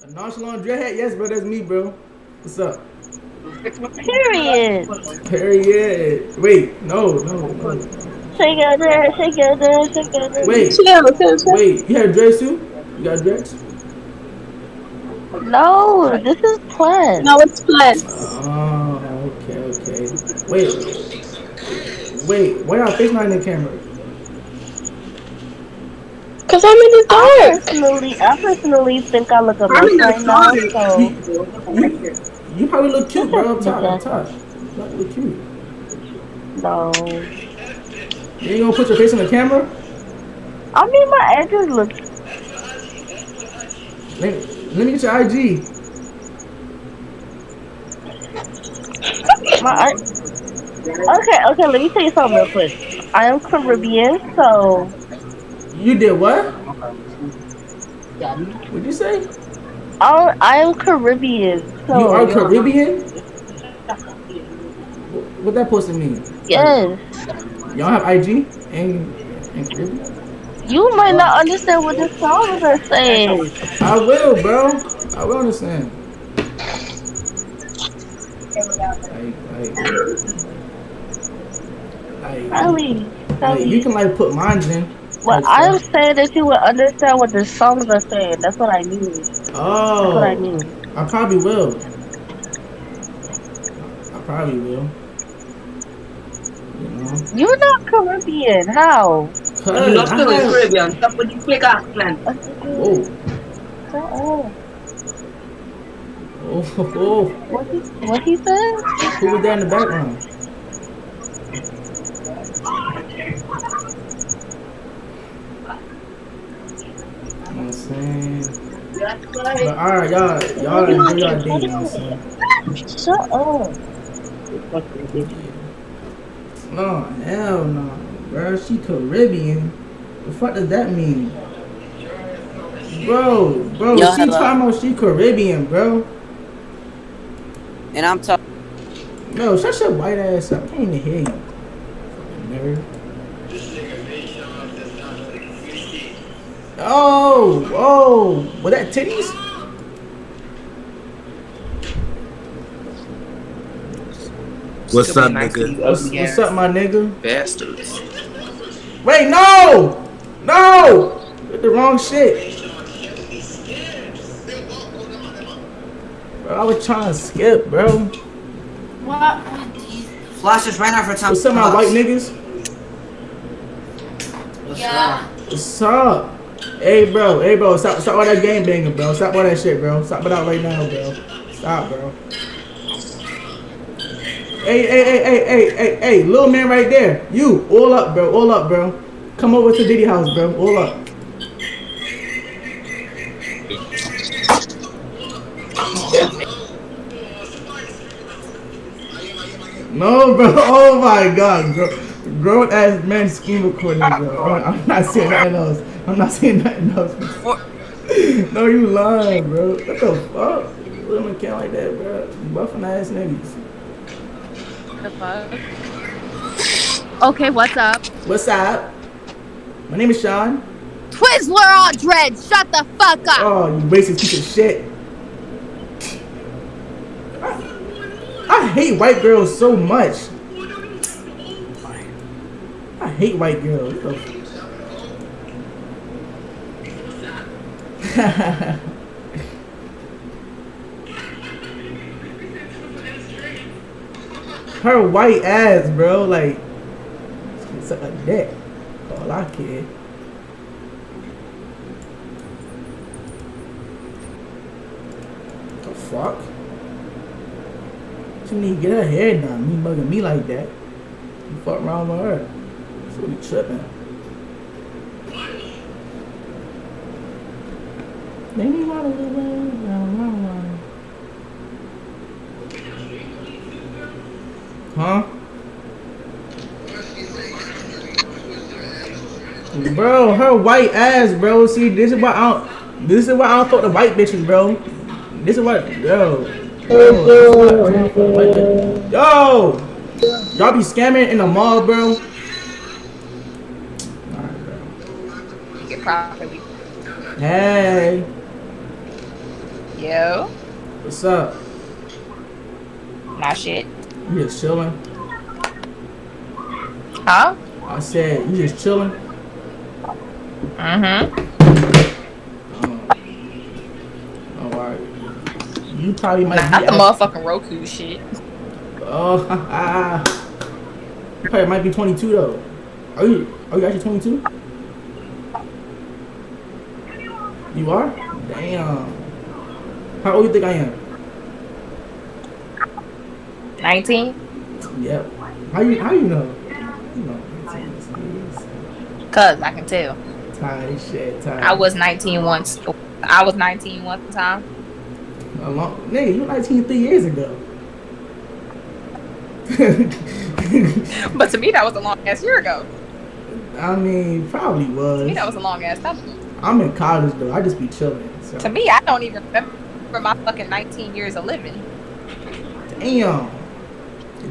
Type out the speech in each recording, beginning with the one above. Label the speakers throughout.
Speaker 1: A nonchalant dreadhead? Yes, bro, that's me, bro. What's up?
Speaker 2: Period.
Speaker 1: Period. Wait, no.
Speaker 2: Shake your dress, shake your dress, shake your dress.
Speaker 1: Wait,
Speaker 3: Chill.
Speaker 1: wait. You have dreads too? You got dreads?
Speaker 2: No, this is Plant.
Speaker 3: No, it's plants.
Speaker 1: Oh, okay. Wait. Why y'all face not in the camera?
Speaker 3: Cause I'm in the dark.
Speaker 2: I personally think I look a
Speaker 3: I'm
Speaker 2: mess
Speaker 3: in
Speaker 2: right now, so
Speaker 1: You probably look cute,
Speaker 2: just
Speaker 1: bro. Up
Speaker 2: keep
Speaker 1: top, up
Speaker 2: that.
Speaker 1: top. You probably look cute.
Speaker 2: No.
Speaker 1: You ain't gonna put your face in the camera?
Speaker 2: I mean, my edges look.
Speaker 1: Let me get your IG.
Speaker 2: My okay. Let me tell you something real quick. I am Caribbean, so
Speaker 1: You did what? What'd you say?
Speaker 2: I am Caribbean,
Speaker 1: You are
Speaker 2: so
Speaker 1: Caribbean? What that supposed to mean? Like,
Speaker 2: yes.
Speaker 1: y'all have IG and Caribbean?
Speaker 2: You might not understand what the songs are saying.
Speaker 1: I will, bro. I will understand. Like,
Speaker 2: Really,
Speaker 1: you
Speaker 2: Sally.
Speaker 1: can like put mines in,
Speaker 2: But
Speaker 1: type
Speaker 2: I am
Speaker 1: stuff.
Speaker 2: saying that you would understand what the songs are saying. That's what I mean. That's what I
Speaker 1: Oh,
Speaker 2: mean.
Speaker 1: I probably will. I probably will. You know,
Speaker 2: You're not Caribbean. How?
Speaker 3: I'm
Speaker 1: cause
Speaker 3: not
Speaker 1: I
Speaker 3: feeling
Speaker 1: have.
Speaker 3: Caribbean. Stop with the fake accent.
Speaker 1: Whoa.
Speaker 2: Oh,
Speaker 1: Oh.
Speaker 2: what he said?
Speaker 1: Who was that in the background? You know what I'm saying? But alright, y'all enjoy your day. You know what I'm saying?
Speaker 2: Shut up.
Speaker 1: No, hell no, bro. She Caribbean. The fuck does that mean, bro?
Speaker 4: Yo,
Speaker 1: She
Speaker 4: hello.
Speaker 1: talking about she Caribbean, bro.
Speaker 4: And I'm talking.
Speaker 1: No, shut your white ass up. I can't even hear you. Fucking nerd. Oh, was that titties?
Speaker 5: What's up, nigga?
Speaker 1: What's up, my nigga?
Speaker 5: Bastards.
Speaker 1: Wait, no, did the wrong shit. Bro, I was trying to skip, bro.
Speaker 4: Flash just ran out for time.
Speaker 1: What's up, my white niggas?
Speaker 4: Yeah.
Speaker 1: What's up? Hey, bro, stop all that game banging, bro. Stop all that shit, bro. Stop it out right now, bro. Stop, bro. Hey, little man right there. You, all up, bro. Come over to Diddy house, bro. All up. No, bro. Oh my God, bro. Grown ass man screen recording, bro. I'm not saying nothing else. No, you lying, bro. What the fuck? Little man can't like that, bro. Buffing ass niggas.
Speaker 6: The fuck? Okay, what's up?
Speaker 1: What's up? My name is Sean.
Speaker 6: Twizzler on dread, shut the fuck up!
Speaker 1: Oh, you racist piece of shit. I hate white girls so much. I hate white girls. Her white ass, bro, like, suck a dick. All I care. The fuck? She need to get her hair done. You bugging me like that. You fuck around with her. So we tripping. Maybe not a little bit. Huh? Bro, her white ass, bro. See, this is why I don't fuck the white bitches, bro. This is what, yo. Yo! Y'all be scamming in the mall, bro. Alright, bro.
Speaker 7: Get properly.
Speaker 1: Hey.
Speaker 7: Yo.
Speaker 1: What's up?
Speaker 7: Not shit.
Speaker 1: You just chilling?
Speaker 7: Huh?
Speaker 1: I said, you just chilling?
Speaker 7: Mm-hmm.
Speaker 1: Oh, alright. You probably might
Speaker 7: Not
Speaker 1: be
Speaker 7: the motherfucking Roku shit.
Speaker 1: Oh, you probably might be 22 though. Are you actually 22? You are? Damn. How old do you think I am?
Speaker 7: 19?
Speaker 1: Yep. How you know? You know.
Speaker 7: Cause I can tell.
Speaker 1: Tight shit, tight.
Speaker 7: I was 19 once. I was 19 one time.
Speaker 1: Nigga, you were 19 3 years ago.
Speaker 7: But to me, that was a long ass year ago.
Speaker 1: I mean, probably was.
Speaker 7: To me, that was a long ass time.
Speaker 1: I'm in college though. I just be chilling. So.
Speaker 7: To me, I don't even remember my fucking 19 years of living.
Speaker 1: Damn.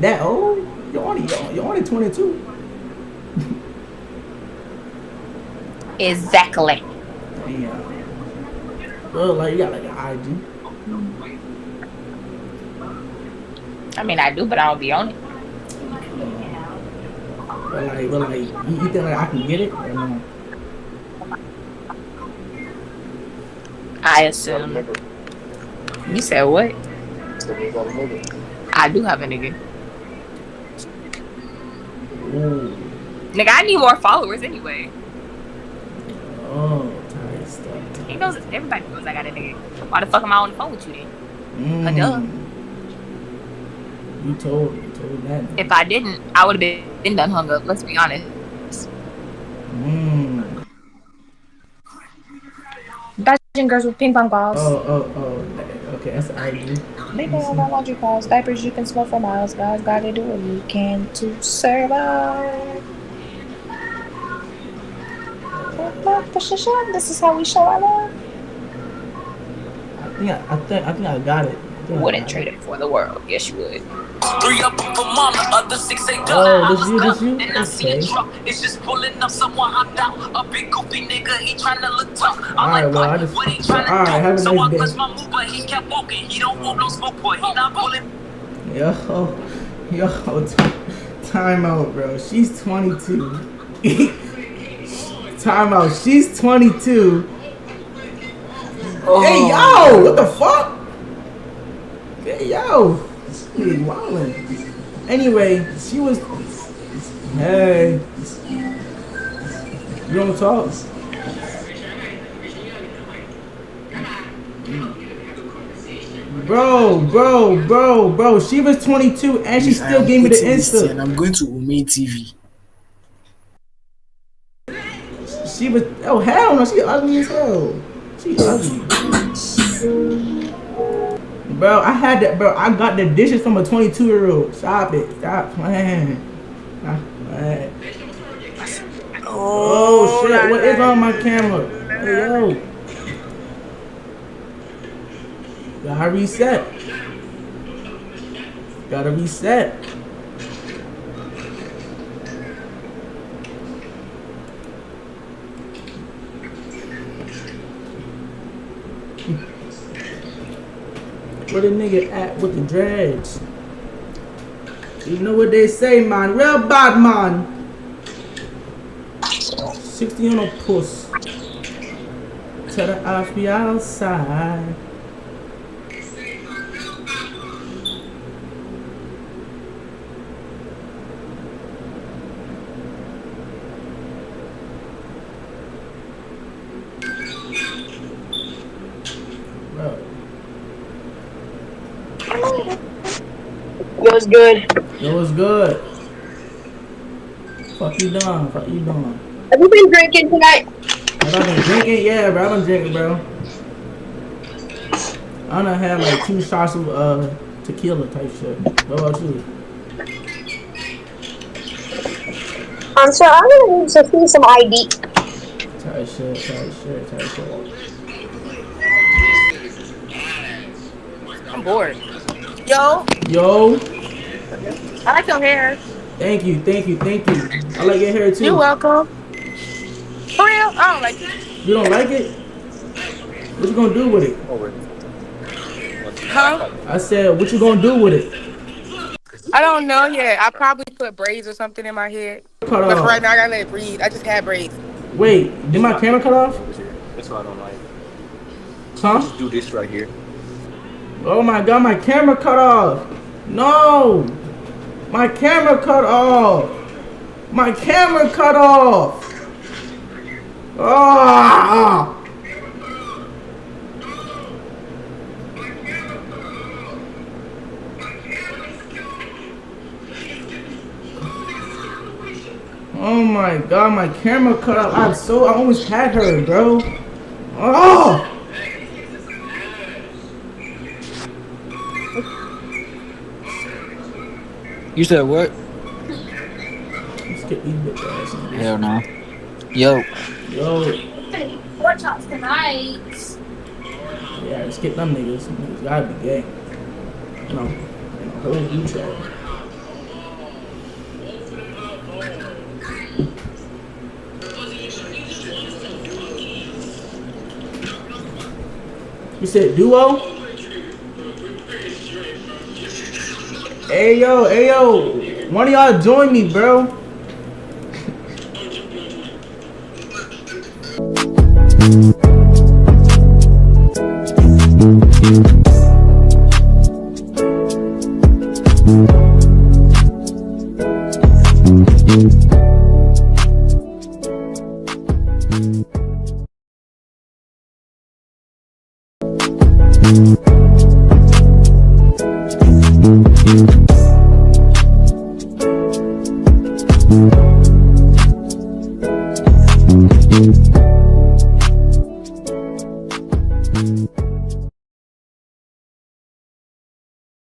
Speaker 1: That old? You're only 22.
Speaker 7: Exactly.
Speaker 1: Damn. Well, like you got like an IG.
Speaker 7: I mean, I do, but I don't be on it.
Speaker 1: But like, you think like I can get it or no?
Speaker 7: I assume. You said what? I do have a nigga.
Speaker 1: Ooh.
Speaker 7: Nigga, I need more followers anyway.
Speaker 1: Oh, tight stuff.
Speaker 7: He knows. Everybody knows I got a nigga. Why the fuck am I on the phone with you then? Duh.
Speaker 1: You told that.
Speaker 7: If I didn't, I would have been done hung up. Let's be honest. Imagine girls with ping pong balls.
Speaker 1: Oh. Okay, that's the IG.
Speaker 7: They know about laundry clothes, diapers you can smell for miles. Guys gotta do what you can to survive. This is how we show our love.
Speaker 1: I think I got it.
Speaker 7: Wouldn't trade it for the world. Yes, you would.
Speaker 8: 3 up for mama, other 6 ain't done.
Speaker 1: Oh, this you?
Speaker 8: And I see a truck, it's just pulling up someone hopped out. A big goofy nigga, he tryna look tough. I'm
Speaker 1: Alright,
Speaker 8: like,
Speaker 1: well,
Speaker 8: what? What he tryna do?
Speaker 1: have a
Speaker 8: So
Speaker 1: nice
Speaker 8: I
Speaker 1: day.
Speaker 8: pushed my move, but he kept walking. He don't want no smoke, boy. He not pulling.
Speaker 1: Yo, time out, bro. She's 22. Time out. She's 22. Oh. Hey, yo, what the fuck? Hey, yo. He's wildin'. Anyway, she was. Hey. You don't talk? Bro. She was 22 and she still gave me the Insta.
Speaker 9: And I'm going to Ume TV.
Speaker 1: She was. Oh, hell no. She ugly as hell. She ugly. Bro, I had that, bro. I got the dishes from a 22-year-old. Stop it. Stop playing. Stop playing. Oh, shit. What is on my camera? Hey, yo. Gotta reset. Gotta reset. Where the nigga at with the dreads? You know what they say, man. Real bad, man. 60 on a puss. Tell the off be outside.
Speaker 3: It was good.
Speaker 1: It was good. Fuck you doing?
Speaker 3: Have you been drinking tonight?
Speaker 1: Have I been drinking? Yeah, bro. I've been drinking, bro. I done had like 2 shots of tequila type shit. What about you?
Speaker 3: So I'm gonna need to see some ID.
Speaker 1: Type shit.
Speaker 9: I'm bored. Yo,
Speaker 1: Yo,
Speaker 9: I like your hair.
Speaker 1: thank you. I like your hair too.
Speaker 9: You're welcome. For real? I don't like it.
Speaker 1: You don't like it? What you gonna do with it?
Speaker 9: Huh?
Speaker 1: I said, what you gonna do with it?
Speaker 9: I don't know yet. I probably put braids or something in my head.
Speaker 1: Cut
Speaker 9: But for
Speaker 1: off.
Speaker 9: right now, I gotta let it breathe. I just had braids.
Speaker 1: Wait, did my camera cut off?
Speaker 5: That's why I don't like.
Speaker 1: Huh?
Speaker 5: Just do this right here.
Speaker 1: Oh my god, my camera cut off. No! My camera cut off. My camera cut off. Ah! Oh my god, my camera cut off. I almost had her, bro. Oh!
Speaker 4: You said what?
Speaker 1: Let's get these bitch ass in here.
Speaker 4: Hell no. Yo.
Speaker 6: Pork chops tonight.
Speaker 1: Yeah, let's get them niggas. Them niggas gotta be gay. You know, in a whole new chat. You said duo? Hey yo, one of y'all join me, bro.
Speaker 10: Thank you.